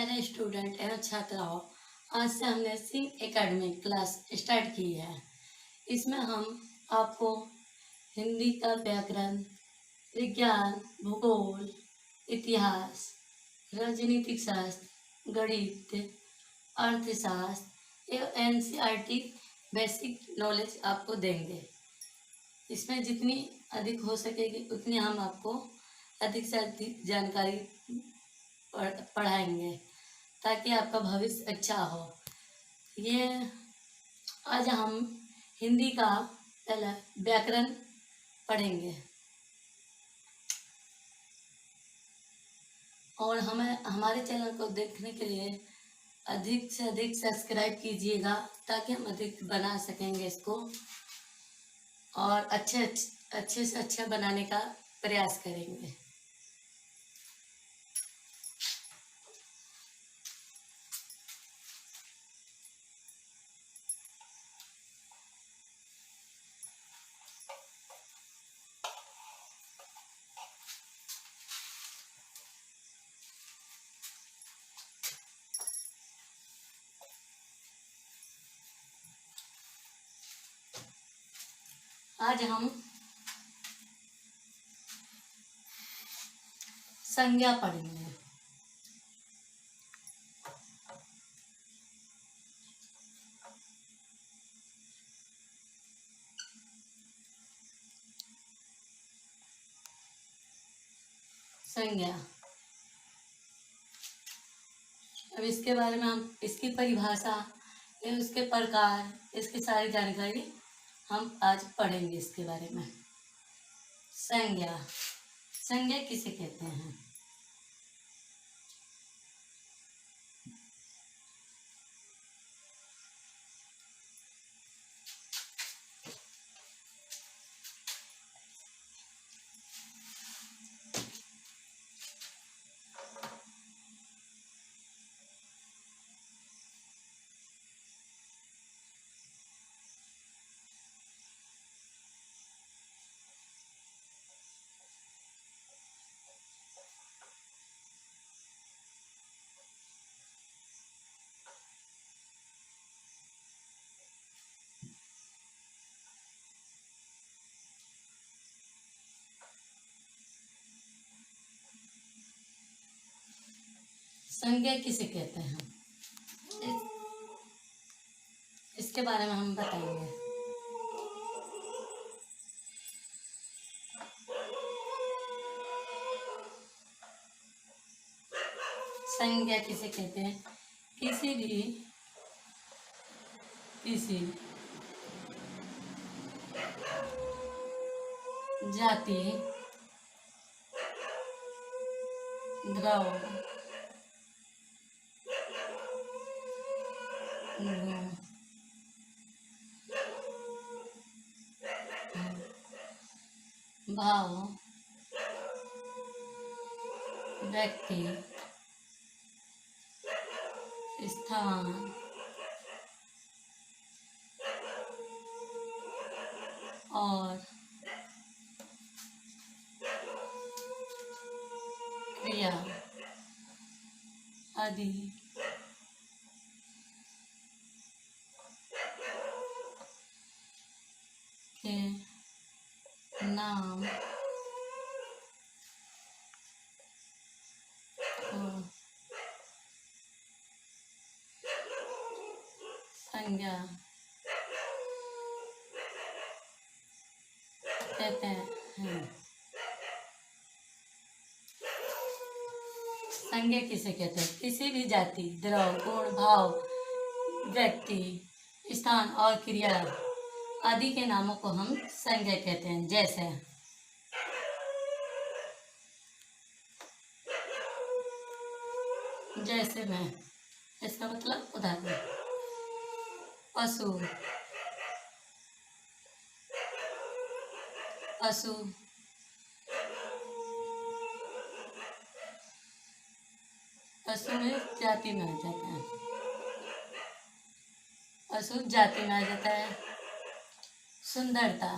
प्यारे स्टूडेंट एवं छात्राओं, आज से हमने सिंह एकेडमी क्लास स्टार्ट की है। इसमें हम आपको हिंदी का व्याकरण, विज्ञान, भूगोल, इतिहास, राजनीतिक शास्त्र, गणित, अर्थशास्त्र एवं एनसीईआरटी बेसिक नॉलेज आपको देंगे। इसमें जितनी अधिक हो सकेगी उतनी हम आपको अधिक से अधिक जानकारी पढ़ाएंगे ताकि आपका भविष्य अच्छा हो। ये आज हम हिंदी का पहला व्याकरण पढ़ेंगे और हमारे चैनल को देखने के लिए अधिक से अधिक सब्सक्राइब कीजिएगा ताकि हम अधिक बना सकेंगे इसको और अच्छे से अच्छा बनाने का प्रयास करेंगे। आज हम संज्ञा पढ़ेंगे। संज्ञा, अब इसके बारे में हम इसकी परिभाषा या उसके प्रकार, इसकी सारी जानकारी हम आज पढ़ेंगे इसके बारे में। संज्ञा, संज्ञा किसे कहते हैं? संज्ञा किसे कहते हैं इसके बारे में हम बताएंगे। संज्ञा किसे कहते हैं? किसी जाति, द्रव, भाव, व्यक्ति, स्थान और क्रिया आदि के नाम को संज्ञा कहते हैं। संज्ञा किसे कहते हैं? किसी भी जाति, द्रव, गुण, भाव, व्यक्ति, स्थान और क्रिया आदि के नामों को हम संज्ञा कहते हैं। जैसे मैं, इसका मतलब उदाहरण, पशु, पशु, पशु में जाति में आ जाता है, पशु जाति में आ जाता है। सुंदरता,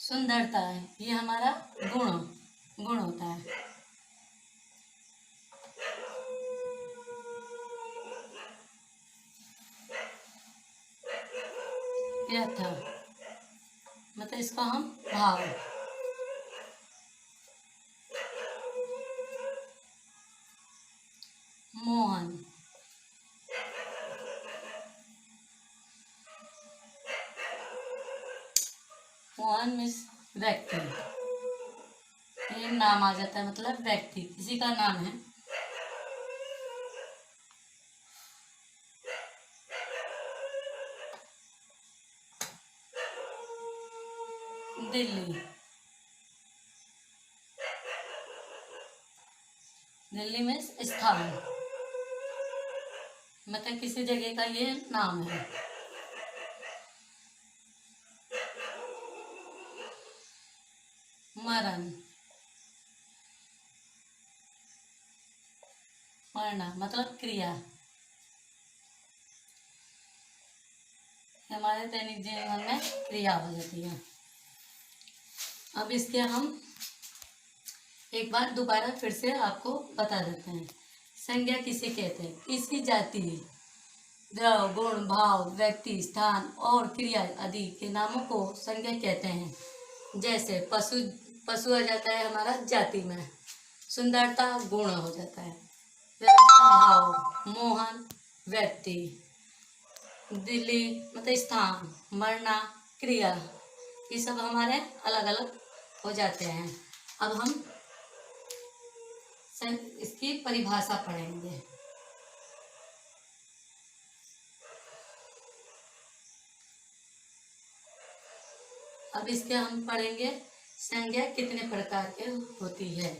सुंदरता है, ये हमारा गुण गुण होता है। यथ मतलब इसका हम भाव। मोहन मोहन मीन्स व्यक्ति, ये नाम आ जाता है, मतलब व्यक्ति किसी का नाम है। दिल्ली दिल्ली में स्थान, मतलब किसी जगह का ये नाम है। मरण मरना मतलब क्रिया, हमारे दैनिक जीवन में क्रिया हो जाती है। अब इसके हम एक बार दोबारा फिर से आपको बता देते हैं। संज्ञा किसे कहते हैं? किसी जाति, द्रव, गुण, भाव, व्यक्ति, स्थान और क्रिया आदि के नामों को संज्ञा कहते हैं। जैसे पशु पशु आ जाता है हमारा जाति में, सुंदरता गुण हो जाता है, व्यवस्था भाव, मोहन व्यक्ति, दिल्ली मतलब स्थान, मरना क्रिया, ये सब हमारे अलग अलग हो जाते हैं। अब हम इसकी परिभाषा पढ़ेंगे। अब इसके हम पढ़ेंगे संज्ञा कितने प्रकार के होती है।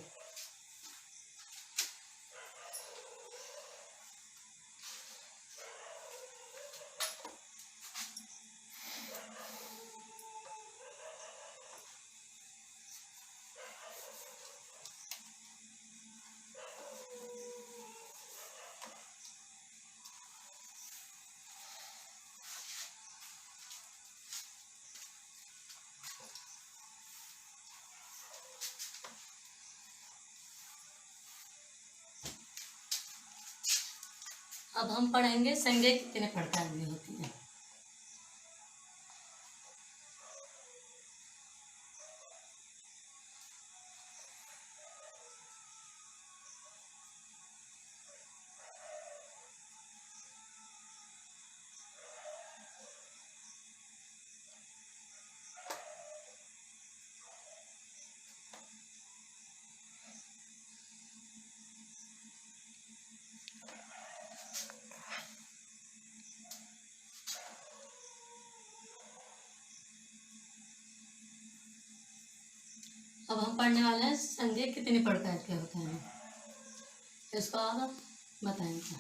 अब हम पढ़ेंगे संज्ञा कितने प्रकार की होती है। अब हम पढ़ने वाले हैं संज्ञा कितने प्रकार के होते हैं, इसको आप बताएंगे।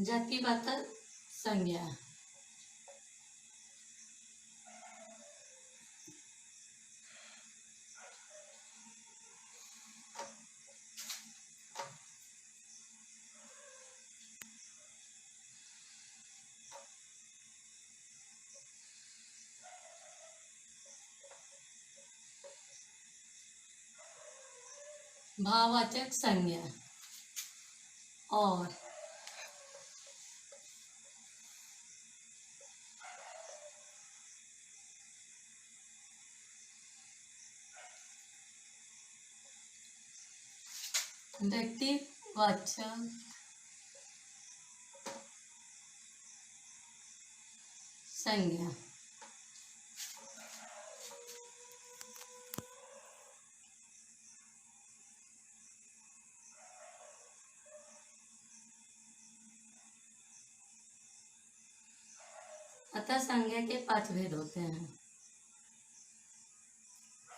जाति पात्र संज्ञा, भाववाचक संज्ञा और व्यक्तिवाचक संज्ञा। अतः संज्ञा के 5 भेद होते हैं।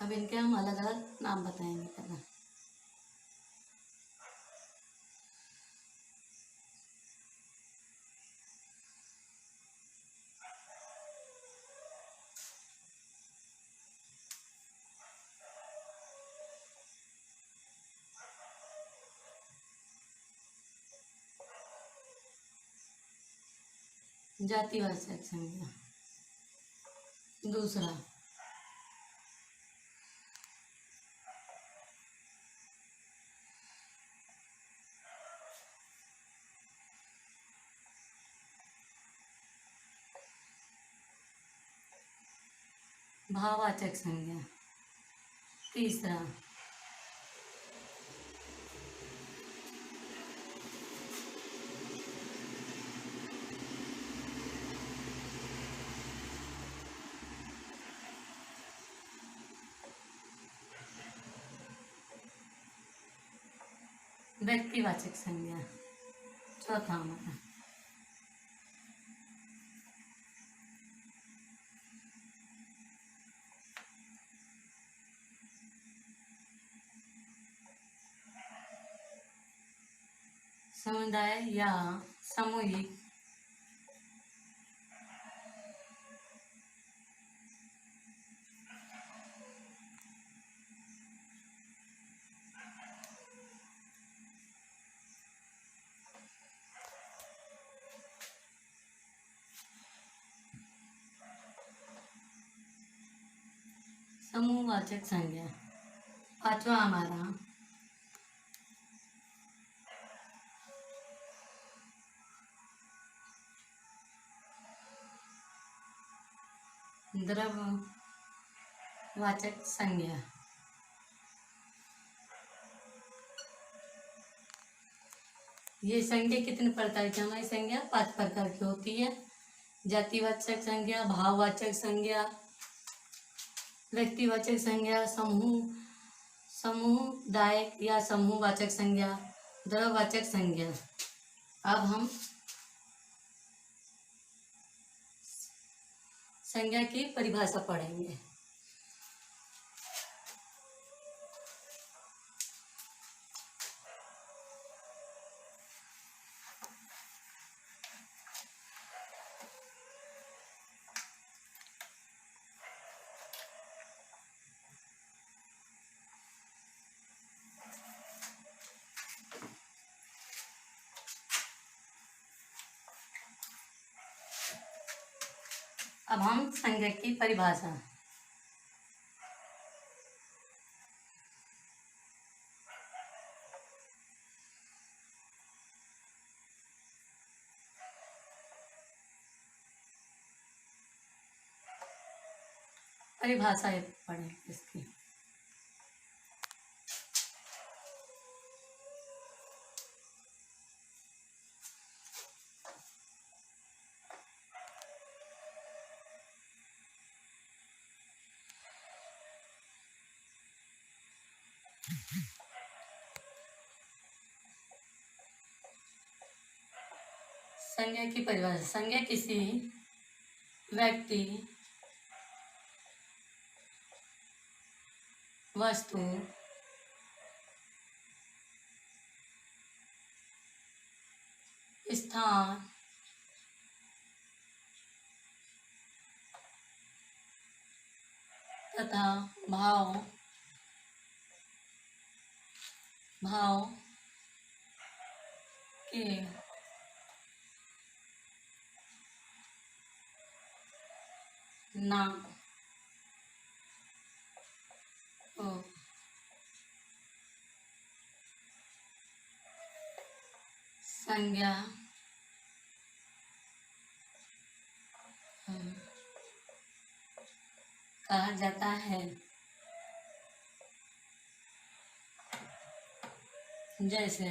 अब इनके हम अलग अलग नाम बताएंगे पहले। जातिवाचक संज्ञा। दूसरा, भाववाचक संज्ञा। तीसरा, व्यक्तिवाचक संज्ञा। चौथा हमारा, समुदाय या सामूहिक समूहवाचक संज्ञा। पांचवा हमारा, द्रव्यवाचक संज्ञा। ये संज्ञा कितने प्रकार की? हमारी संज्ञा 5 प्रकार की होती है। जातिवाचक संज्ञा, भाववाचक संज्ञा, व्यक्तिवाचक संज्ञा, समुदाय या समूहवाचक संज्ञा, द्रव्यवाचक संज्ञा। अब हम संज्ञा की परिभाषा पढ़ेंगे। अब हम संज्ञा की परिभाषा। परिभाषा पढ़ें इसकी। संज्ञा की परिभाषा। संज्ञा किसी व्यक्ति, वस्तु, स्थान, तथा भाव के नाम को संज्ञा कहा जाता है। जैसे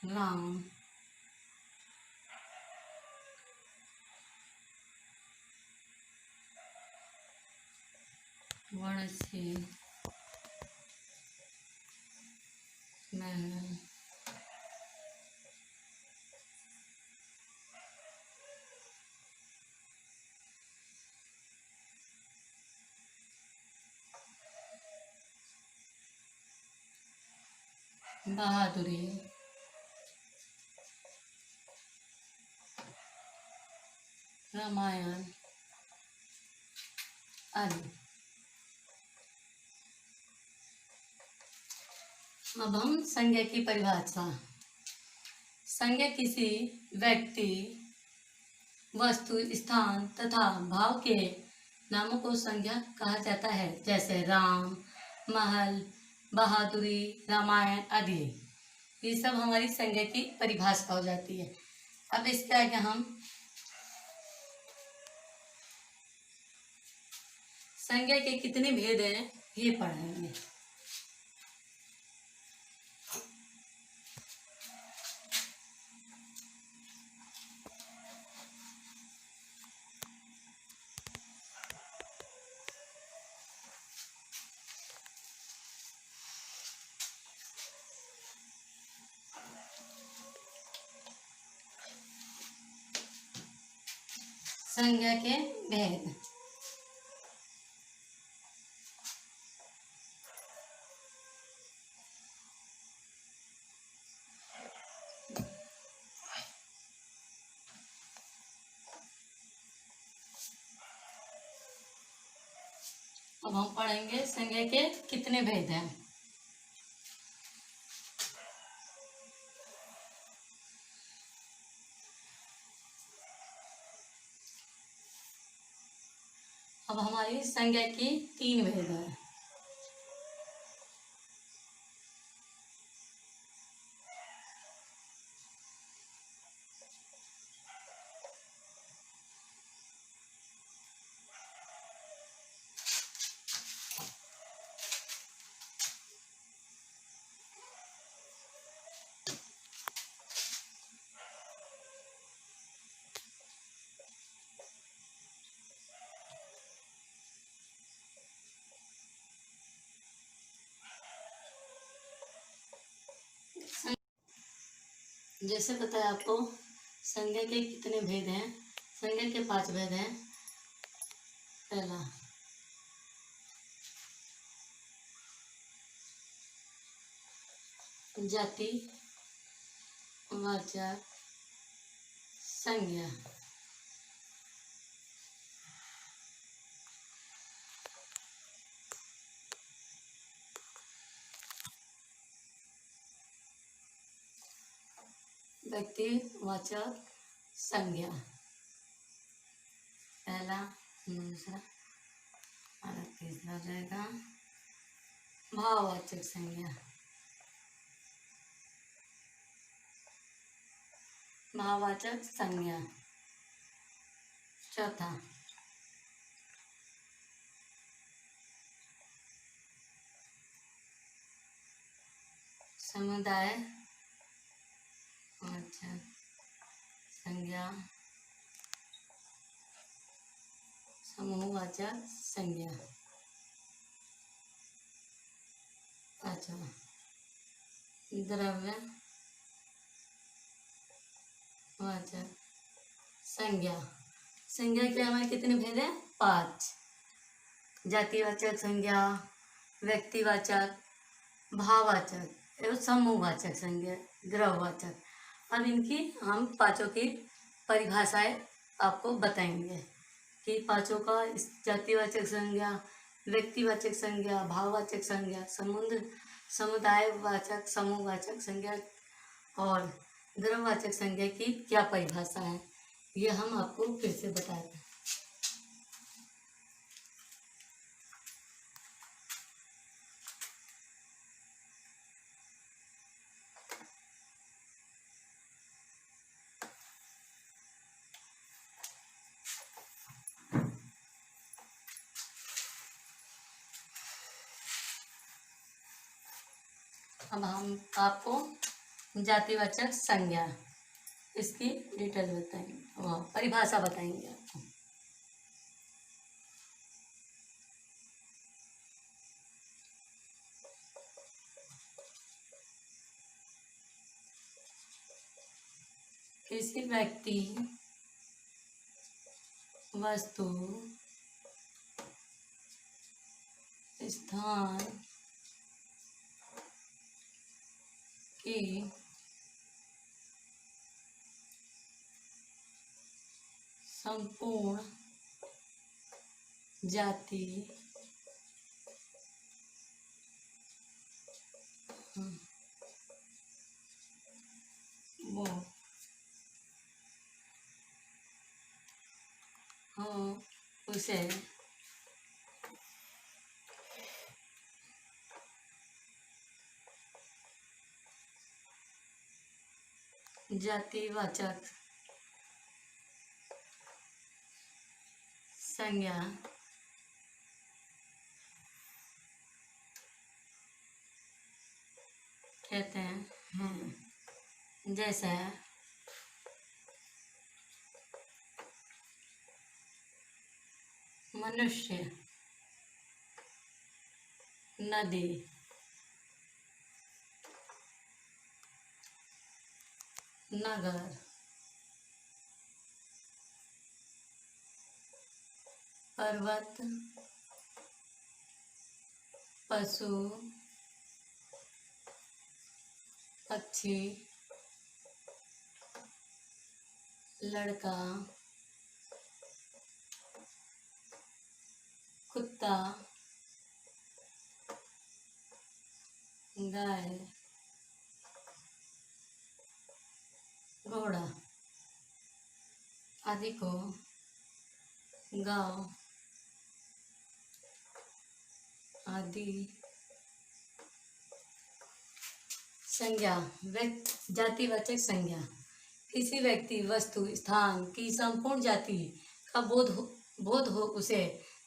राम, गणेशी, महल, बहादुरी, रामायण आदि। अब हम संज्ञा की परिभाषा। संज्ञा किसी व्यक्ति, वस्तु, स्थान तथा भाव के नामों को संज्ञा कहा जाता है, जैसे राम, महल, बहादुरी, रामायण आदि। ये सब हमारी संज्ञा की परिभाषा हो जाती है। अब इसके आगे हम संज्ञा के कितने भेद हैं ये पढ़ेंगे। संज्ञा के भेद। अब हम पढ़ेंगे संज्ञा के कितने भेद हैं। अब हमारी संज्ञा की 3 भेद है। जैसे बताया आपको संज्ञा के कितने भेद हैं। संज्ञा के 5 भेद हैं। पहला, जाति वाचक संज्ञा। व्यक्तिवाचक संज्ञा पहला, दूसरा और तीसरा रहेगा भाववाचक संज्ञा। भाववाचक संज्ञा। चौथा, समुदाय वाचक संज्ञा, समूहवाचक संज्ञा। पांचवा, द्रव्य वाचक संज्ञा। संज्ञा के हमारे कितने भेद हैं? 5। जातिवाचक संज्ञा, व्यक्तिवाचक, भाववाचक एवं समूहवाचक संज्ञा, द्रव्यवाचक। अब इनकी हम पांचों की परिभाषाएं आपको बताएंगे कि पांचों का जातिवाचक संज्ञा, व्यक्तिवाचक संज्ञा, भाववाचक संज्ञा, समुदायवाचक, समूहवाचक संज्ञा और द्रव्यवाचक संज्ञा की क्या परिभाषा है, ये हम आपको फिर से बताते हैं। अब हम आपको जातिवाचक संज्ञा इसकी डिटेल बताएंगे, परिभाषा बताएंगे आपको। किसी व्यक्ति, वस्तु, स्थान की संपूर्ण जाति वो हो उसे जातिवाचक संज्ञा कहते हैं। जैसे मनुष्य, नदी, नगर, पर्वत, पशु, पक्षी, लड़का, कुत्ता, गाय, घोड़ा आदि को गांव आदि संज्ञा जातिवाचक संज्ञा किसी व्यक्ति, वस्तु, स्थान की संपूर्ण जाति का बोध हो उसे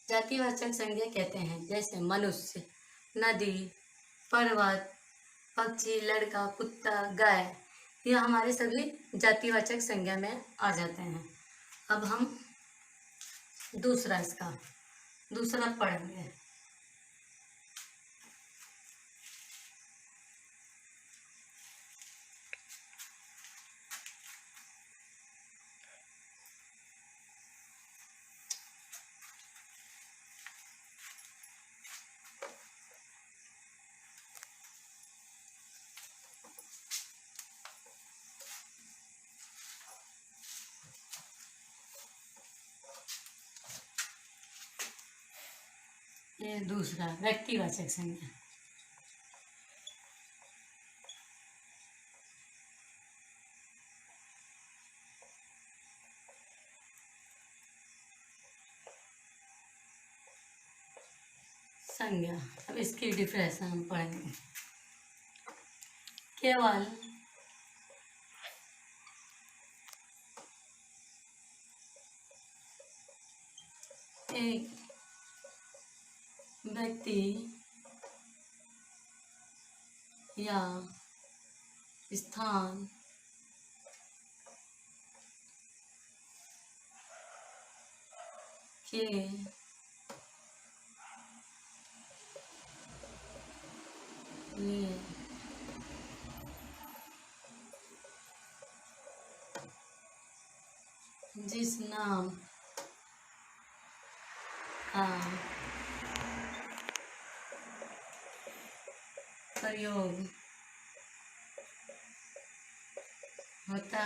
जातिवाचक संज्ञा कहते हैं। जैसे मनुष्य, नदी, पर्वत, पक्षी, लड़का, कुत्ता, गाय, ये हमारे सभी जातिवाचक संज्ञा में आ जाते हैं। अब हम दूसरा पढ़ेंगे। ये दूसरा व्यक्तिवाचक संज्ञा। संज्ञा, अब इसकी डिफरेंस हम पढ़ेंगे। केवल एक व्यक्ति या स्थान के लिए जिस नाम का प्रयोग होता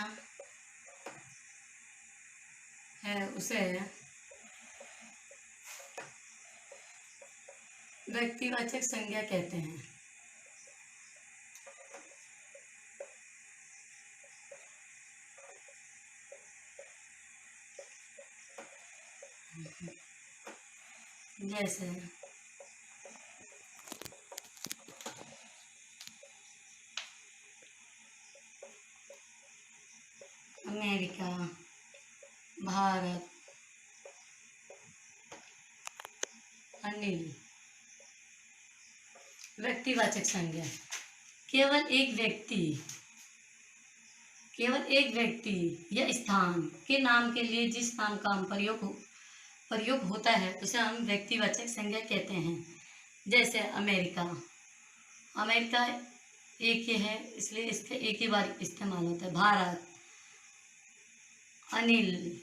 है उसे व्यक्तिवाचक संज्ञा कहते हैं। जैसे अमेरिका, भारत, अनिल। व्यक्तिवाचक संज्ञा केवल एक व्यक्ति या स्थान के नाम के लिए जिस नाम का प्रयोग होता है उसे हम व्यक्तिवाचक संज्ञा कहते हैं। जैसे अमेरिका एक ही है इसलिए इसका एक ही बार इस्तेमाल होता है। भारत, अनिल,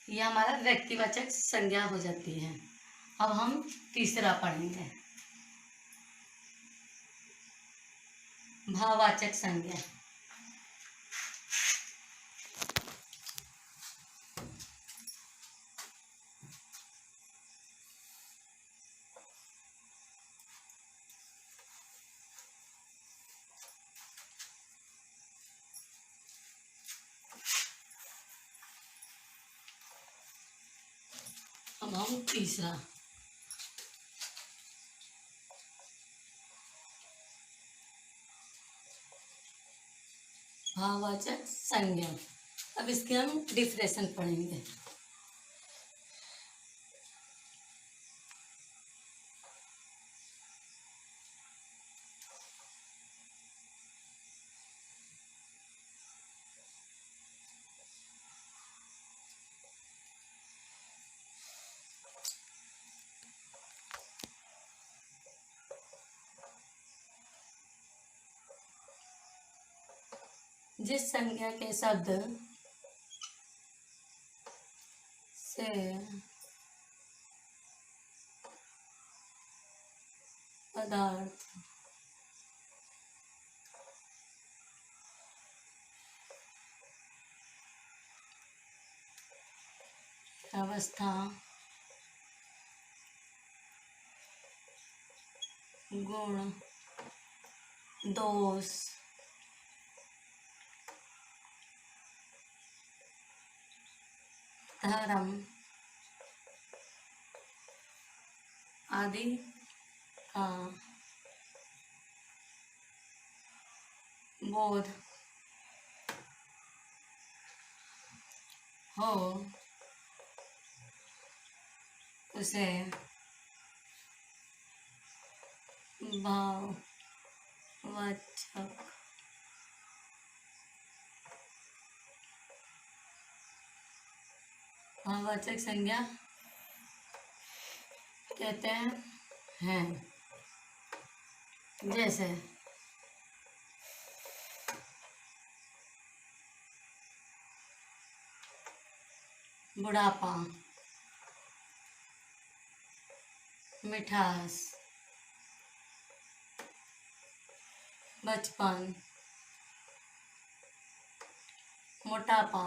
यह हमारा व्यक्तिवाचक संज्ञा हो जाती है। अब हम तीसरा पढ़ेंगे, भाववाचक संज्ञा। अब हम तीसरा, भाववाचक संज्ञा। अब इसके हम डिफरेंशन पढ़ेंगे। जिस संज्ञा के शब्द से पदार्थ अवस्था गुण दोष धर्म आदि का बोध हो उसे भाववाचक भाववाचक संज्ञा कहते हैं। जैसे बुढ़ापा, मिठास, बचपन, मोटापा,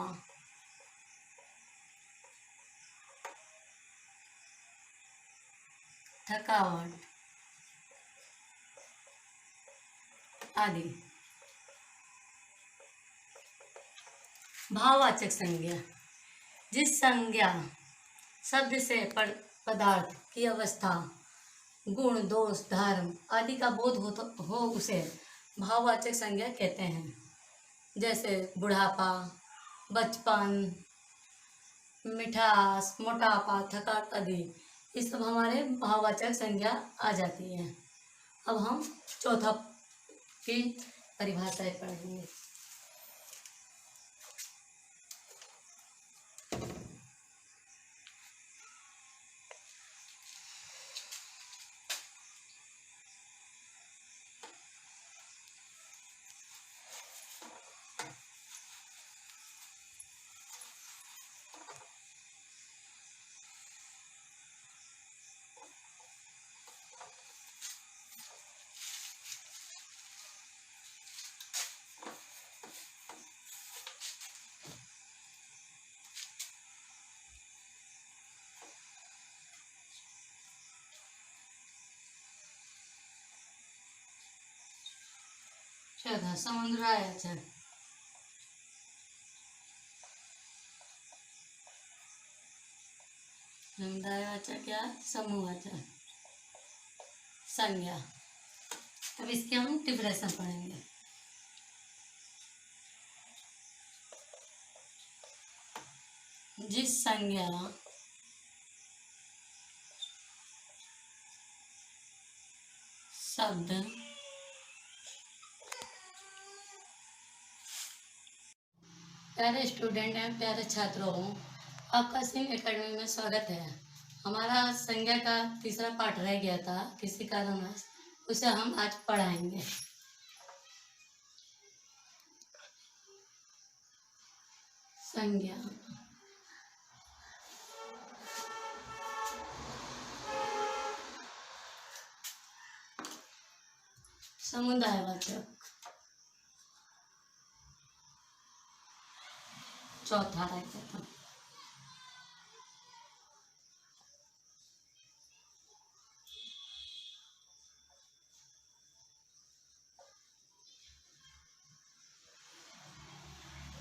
थकावट आदि। भाववाचक संज्ञा जिस संज्ञा शब्द से पदार्थ की अवस्था गुण दोष धर्म आदि का बोध हो उसे भाववाचक संज्ञा कहते हैं। जैसे बुढ़ापा, बचपन, मिठास, मोटापा, थकावट आदि, ये सब हमारे भाववाचक संज्ञा आ जाती है। अब हम चौथा की परिभाषाएं पढ़ेंगे। चौथा समुदायवाचक समुदायवाचक या समूहवाचक संज्ञा। अब इसके हम डिफरेंशन पढ़ेंगे। जिस संज्ञा शब्द प्यारे स्टूडेंट हैं, प्यारे छात्रों, आपका सिंह एकेडमी में स्वागत है। हमारा संज्ञा का तीसरा पाठ रह गया था किसी कारणवश, उसे हम आज पढ़ाएंगे। संज्ञा समुदायवाचक चौथा रह गया था।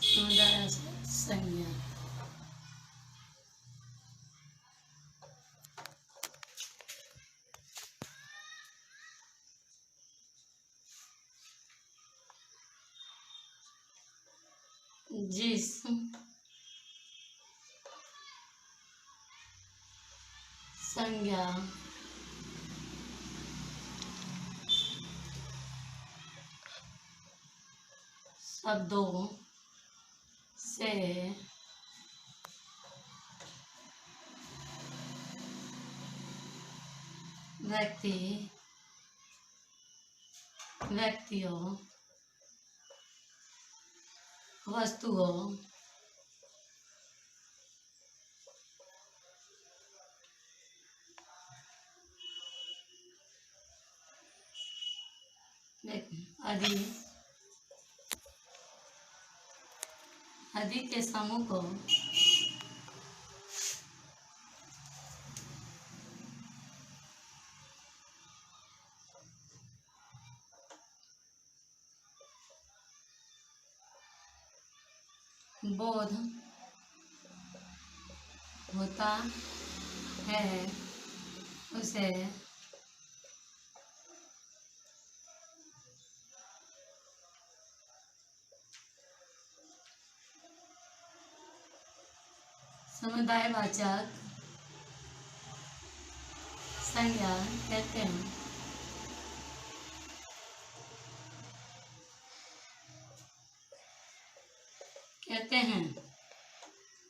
समुदायवाचक संज्ञा जिस संज्ञा शब्दों से व्यक्तियों, वस्तुओं, आदि के समूह को बोध होता है उसे समुदायवाचक संज्ञा कहते हैं।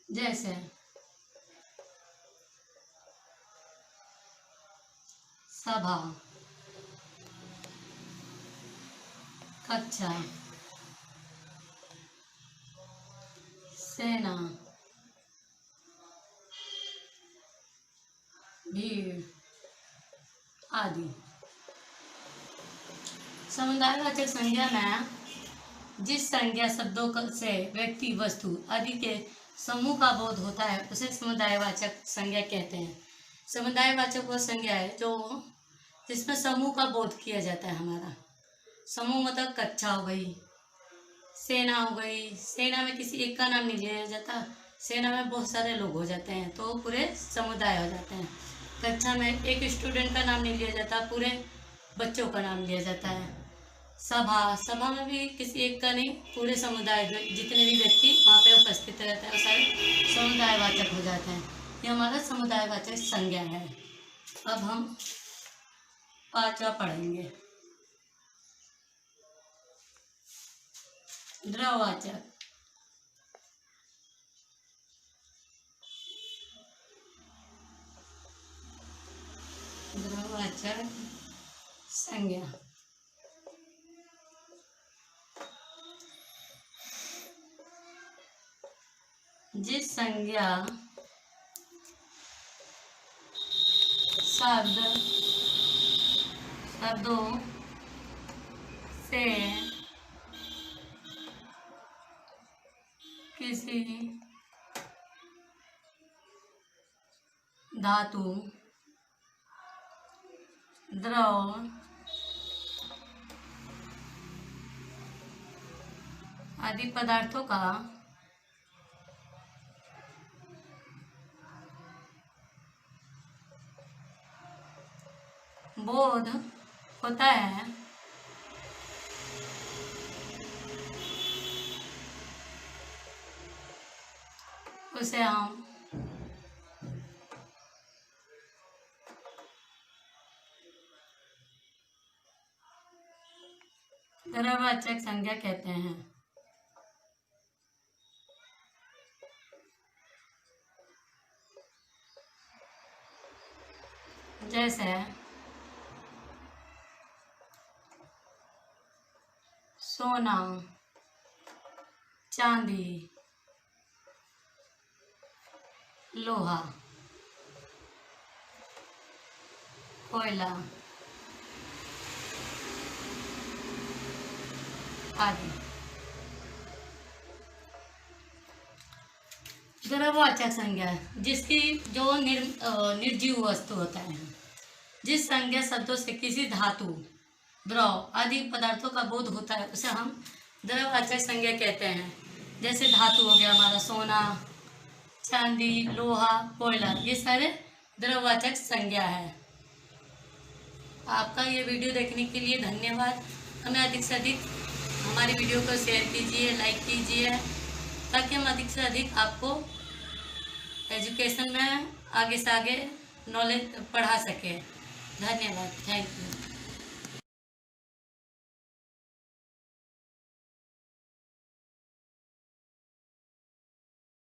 जैसे सभा, कक्षा, सेना, भीड़ आदि। समुदायवाचक संज्ञा में जिस संज्ञा शब्दों से व्यक्ति, वस्तु आदि के समूह का बोध होता है उसे समुदायवाचक संज्ञा कहते हैं। समुदायवाचक वो संज्ञा है जो जिसमें समूह का बोध किया जाता है। हमारा समूह मतलब कक्षा हो गई, सेना हो गई। सेना में किसी एक का नाम नहीं लिया जाता, सेना में बहुत सारे लोग हो जाते हैं तो पूरे समुदाय हो जाते हैं। कक्षा में एक स्टूडेंट का नाम नहीं लिया जाता, पूरे बच्चों का नाम लिया जाता है। सभा में भी किसी एक का नहीं, पूरे समुदाय जितने भी व्यक्ति वहाँ पे उपस्थित रहते हैं वो सारे समुदायवाचक हो जाते हैं। ये हमारा समुदायवाचक संज्ञा है। अब हम 5वां पढ़ेंगे, द्रववाचक। द्रववाचक संज्ञा जिस संज्ञा शब्दों से किसी धातु, द्रव आदि पदार्थों का बोध होता है उसे हम द्रववाचक संज्ञा कहते हैं। जैसे सोना, चांदी, लोहा, कोयला आदि। द्रववाचक संज्ञा जिसकी जो निर्जीव वस्तु होता है, जिस संज्ञा शब्दों से किसी धातु, द्रव आदि पदार्थों का बोध होता है उसे हम द्रववाचक संज्ञा कहते हैं। जैसे धातु हो गया हमारा सोना, चांदी, लोहा, कोयला, ये सारे द्रववाचक संज्ञा है। आपका ये वीडियो देखने के लिए धन्यवाद। हमें अधिक से अधिक हमारी वीडियो को शेयर कीजिए, लाइक कीजिए ताकि हम अधिक से अधिक आपको एजुकेशन में आगे से आगे नॉलेज पढ़ा सकें। धन्यवाद, थैंक यू।